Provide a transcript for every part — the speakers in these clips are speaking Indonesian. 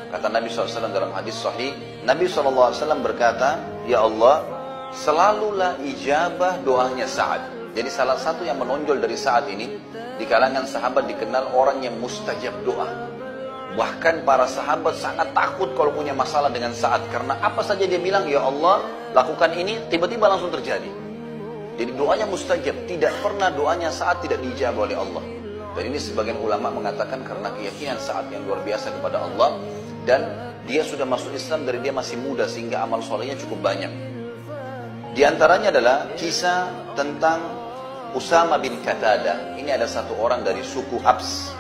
Kata Nabi SAW dalam hadis sahih, Nabi SAW berkata, "Ya Allah, selalulah ijabah doanya Sa'ad." Jadi salah satu yang menonjol dari Sa'ad ini, di kalangan sahabat dikenal orang yang mustajab doa. Bahkan para sahabat sangat takut kalau punya masalah dengan Sa'ad, karena apa saja dia bilang, "Ya Allah, lakukan ini," tiba-tiba langsung terjadi. Jadi doanya mustajab, tidak pernah doanya Sa'ad tidak diijabah oleh Allah. Dan ini sebagian ulama mengatakan karena keyakinan Sa'ad yang luar biasa kepada Allah, dan dia sudah masuk Islam dari dia masih muda sehingga amal solehnya cukup banyak. Di antaranya adalah kisah tentang Usama bin Qatadah. Ini ada satu orang dari suku Abs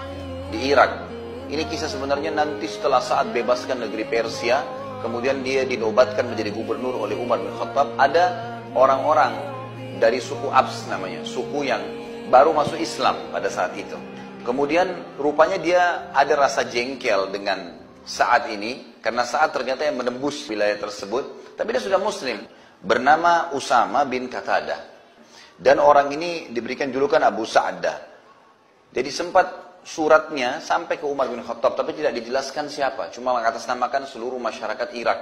di Irak. Ini kisah sebenarnya nanti setelah Sa'ad bebaskan negeri Persia, kemudian dia dinobatkan menjadi gubernur oleh Umar bin Khattab. Ada orang-orang dari suku Abs namanya, suku yang baru masuk Islam pada saat itu. Kemudian rupanya dia ada rasa jengkel dengan Sa'ad ini, karena Sa'ad ternyata yang menembus wilayah tersebut, tapi dia sudah muslim, bernama Usama bin Qatadah. Dan orang ini diberikan julukan Abu Sa'dah. Jadi sempat suratnya sampai ke Umar bin Khattab, tapi tidak dijelaskan siapa, cuma mengatasnamakan seluruh masyarakat Irak.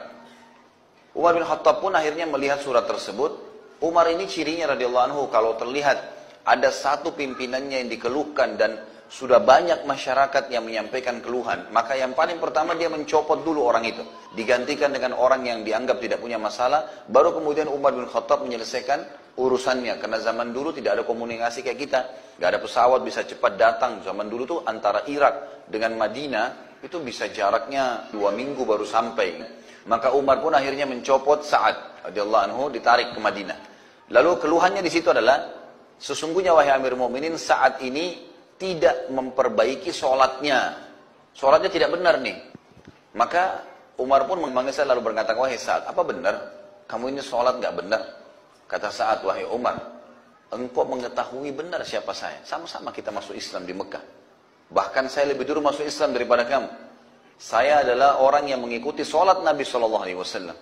Umar bin Khattab pun akhirnya melihat surat tersebut. Umar ini cirinya radhiyallahu anhu, kalau terlihat ada satu pimpinannya yang dikeluhkan dan sudah banyak masyarakat yang menyampaikan keluhan, maka yang paling pertama dia mencopot dulu orang itu, digantikan dengan orang yang dianggap tidak punya masalah, baru kemudian Umar bin Khattab menyelesaikan urusannya. Karena zaman dulu tidak ada komunikasi kayak kita, gak ada pesawat bisa cepat datang. Zaman dulu tuh antara Irak dengan Madinah itu bisa jaraknya 2 minggu baru sampai. Maka Umar pun akhirnya mencopot Sa'ad radhiyallahu anhu, ditarik ke Madinah. Lalu keluhannya di situ adalah, sesungguhnya wahai Amir Mu'minin, Sa'ad ini tidak memperbaiki sholatnya. Sholatnya tidak benar nih. Maka Umar pun memanggil saya lalu berkata, "Wahai Sa'ad, apa benar? Kamu ini sholat gak benar?" Kata Sa'ad, "Wahai Umar, engkau mengetahui benar siapa saya. Sama-sama kita masuk Islam di Mekah. Bahkan saya lebih dulu masuk Islam daripada kamu. Saya adalah orang yang mengikuti sholat Nabi SAW.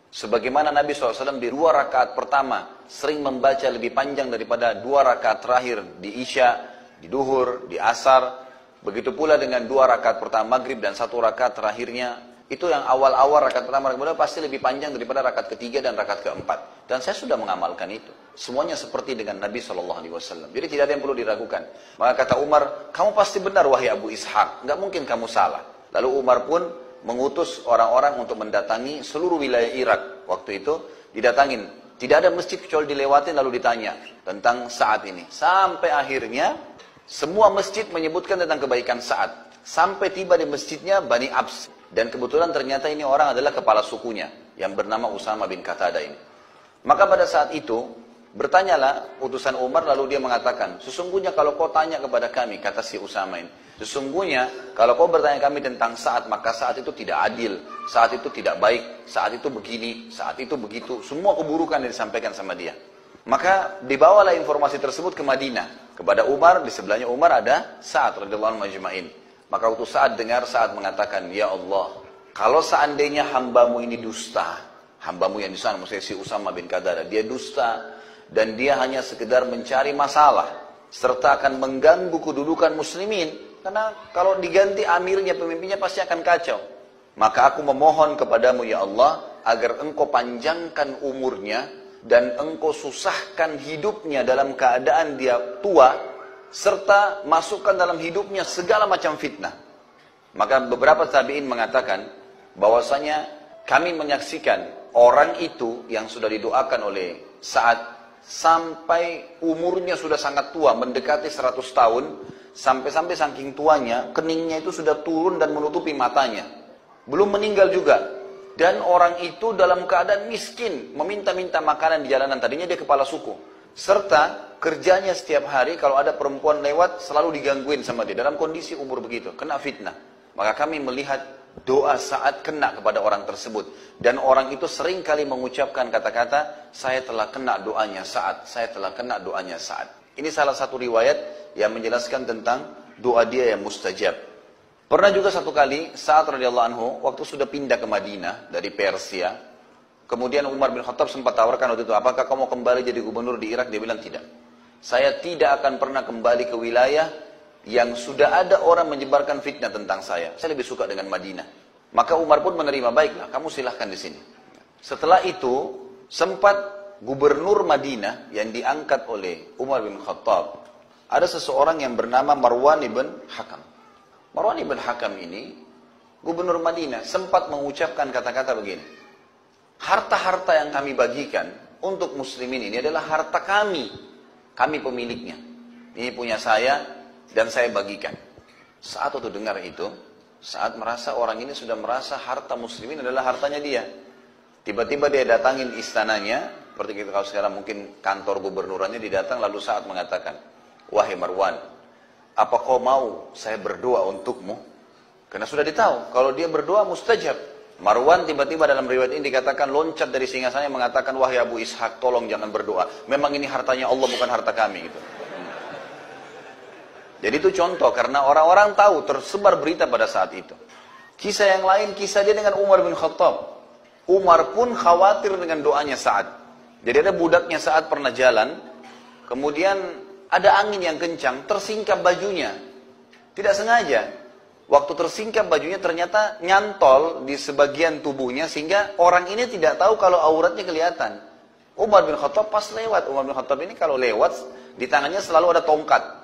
Sebagaimana Nabi SAW di 2 rakaat pertama sering membaca lebih panjang daripada 2 rakaat terakhir di Isya, di Duhur, di Asar. Begitu pula dengan 2 rakaat pertama Maghrib dan 1 rakaat terakhirnya. Itu yang awal-awal rakaat pertama, kemudian pasti lebih panjang daripada rakaat ketiga dan rakaat keempat. Dan saya sudah mengamalkan itu. Semuanya seperti dengan Nabi SAW. Jadi tidak ada yang perlu diragukan. Maka kata Umar, "Kamu pasti benar wahai Abu Ishaq. Nggak mungkin kamu salah." Lalu Umar pun mengutus orang-orang untuk mendatangi seluruh wilayah Irak. Waktu itu didatangin. Tidak ada masjid kecuali dilewatin lalu ditanya tentang Sa'ad ini. Sampai akhirnya semua masjid menyebutkan tentang kebaikan Sa'ad. Sampai tiba di masjidnya Bani Abs. Dan kebetulan ternyata ini orang adalah kepala sukunya yang bernama Usama bin Qatadah ini. Maka pada saat itu bertanyalah utusan Umar, lalu dia mengatakan, "Sesungguhnya kalau kau tanya kepada kami," kata si Usama ini, "sesungguhnya kalau kau bertanya kami tentang Sa'ad, maka Sa'ad itu tidak adil, Sa'ad itu tidak baik, Sa'ad itu begini, Sa'ad itu begitu." Semua keburukan yang disampaikan sama dia. Maka dibawalah informasi tersebut ke Madinah kepada Umar. Di sebelahnya Umar ada Sa'ad radhiyallahu anhu majma'in. Maka waktu Sa'ad dengar, Sa'ad mengatakan, "Ya Allah, kalau seandainya hambamu ini dusta," hambamu yang di sana, maksudnya si Usama bin Qatadah, dia dusta dan dia hanya sekedar mencari masalah serta akan mengganggu kedudukan muslimin, karena kalau diganti amirnya, pemimpinnya pasti akan kacau, maka aku memohon kepadamu ya Allah agar engkau panjangkan umurnya dan engkau susahkan hidupnya dalam keadaan dia tua, serta masukkan dalam hidupnya segala macam fitnah. Maka beberapa tabi'in mengatakan bahwasanya kami menyaksikan orang itu yang sudah didoakan oleh Sa'ad sampai umurnya sudah sangat tua, mendekati 100 tahun, sampai-sampai saking tuanya keningnya itu sudah turun dan menutupi matanya, belum meninggal juga. Dan orang itu dalam keadaan miskin, meminta-minta makanan di jalanan. Tadinya dia kepala suku, serta kerjanya setiap hari kalau ada perempuan lewat selalu digangguin sama dia dalam kondisi umur begitu, kena fitnah. Maka kami melihat doa Sa'ad kena kepada orang tersebut, dan orang itu sering kali mengucapkan kata-kata, "Saya telah kena doanya Sa'ad, saya telah kena doanya Sa'ad." Ini salah satu riwayat yang menjelaskan tentang doa dia yang mustajab. Pernah juga satu kali Sa'ad radhiyallahu anhu waktu sudah pindah ke Madinah dari Persia, kemudian Umar bin Khattab sempat tawarkan waktu itu, "Apakah kamu mau kembali jadi gubernur di Irak?" Dia bilang, "Tidak. Saya tidak akan pernah kembali ke wilayah yang sudah ada orang menyebarkan fitnah tentang saya. Saya lebih suka dengan Madinah." Maka Umar pun menerima, baiklah, kamu silahkan di sini. Setelah itu, sempat gubernur Madinah yang diangkat oleh Umar bin Khattab, ada seseorang yang bernama Marwan ibn Hakam. Marwan ibn Hakam ini, gubernur Madinah, sempat mengucapkan kata-kata begini, harta-harta yang kami bagikan untuk muslimin ini adalah harta kami pemiliknya. Ini punya saya dan saya bagikan. Saat waktu dengar itu, saat merasa orang ini sudah merasa harta muslimin adalah hartanya dia. Tiba-tiba dia datangin istananya, seperti kita kalau sekarang mungkin kantor gubernurannya didatang, lalu saat mengatakan, wahai Marwan, apa kau mau saya berdoa untukmu? Karena sudah ditahu, kalau dia berdoa mustajab. Marwan tiba-tiba dalam riwayat ini dikatakan loncat dari singgasananya mengatakan, wahai Abu Ishaq, tolong jangan berdoa. Memang ini hartanya Allah, bukan harta kami. Gitu. Jadi itu contoh, karena orang-orang tahu, tersebar berita pada saat itu. Kisah yang lain, kisah dia dengan Umar bin Khattab. Umar pun khawatir dengan doanya Sa'ad. Jadi ada budaknya Sa'ad pernah jalan, kemudian ada angin yang kencang, tersingkap bajunya. Tidak sengaja. Waktu tersingkap bajunya ternyata nyantol di sebagian tubuhnya, sehingga orang ini tidak tahu kalau auratnya kelihatan. Umar bin Khattab pas lewat, Umar bin Khattab ini kalau lewat, di tangannya selalu ada tongkat.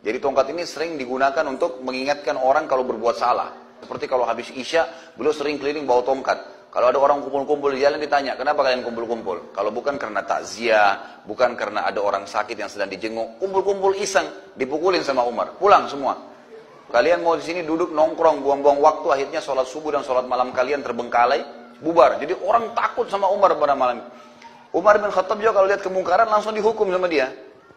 Jadi tongkat ini sering digunakan untuk mengingatkan orang kalau berbuat salah. Seperti kalau habis Isya, beliau sering keliling bawa tongkat. Kalau ada orang kumpul-kumpul di jalan ditanya, kenapa kalian kumpul-kumpul? Kalau bukan karena takziah, bukan karena ada orang sakit yang sedang dijenguk, kumpul-kumpul iseng, dipukulin sama Umar. Pulang semua. Kalian mau di sini duduk nongkrong, buang-buang waktu, akhirnya sholat subuh dan sholat malam kalian terbengkalai, bubar. Jadi orang takut sama Umar pada malam. Umar bin Khattab juga kalau lihat kemungkaran langsung dihukum sama dia.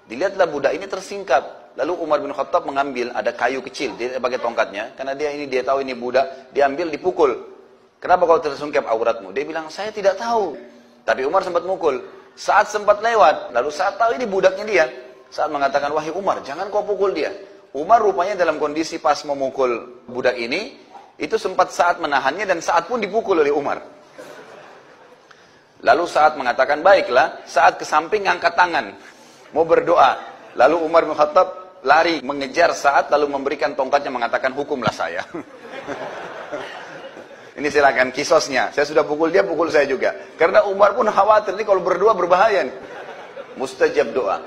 Dilihatlah budak ini tersingkap. Lalu Umar bin Khattab mengambil, ada kayu kecil, dia pakai tongkatnya, karena dia tahu ini budak, diambil, dipukul. Kenapa kau tersungkap auratmu? Dia bilang, saya tidak tahu. Tapi Umar sempat mukul. Saat sempat lewat, lalu saat tahu ini budaknya dia. Saat mengatakan, wahai Umar, jangan kau pukul dia. Umar rupanya dalam kondisi pas memukul budak ini, itu sempat saat menahannya dan saat pun dipukul oleh Umar. Lalu saat mengatakan, baiklah, saat ke samping angkat tangan, mau berdoa. Lalu Umar bin Khattab lari mengejar saat, lalu memberikan tongkatnya mengatakan, hukumlah saya. Ini silakan kisosnya. Saya sudah pukul dia, pukul saya juga. Karena Umar pun khawatir, ini kalau berdoa berbahaya nih. Mustajab doa.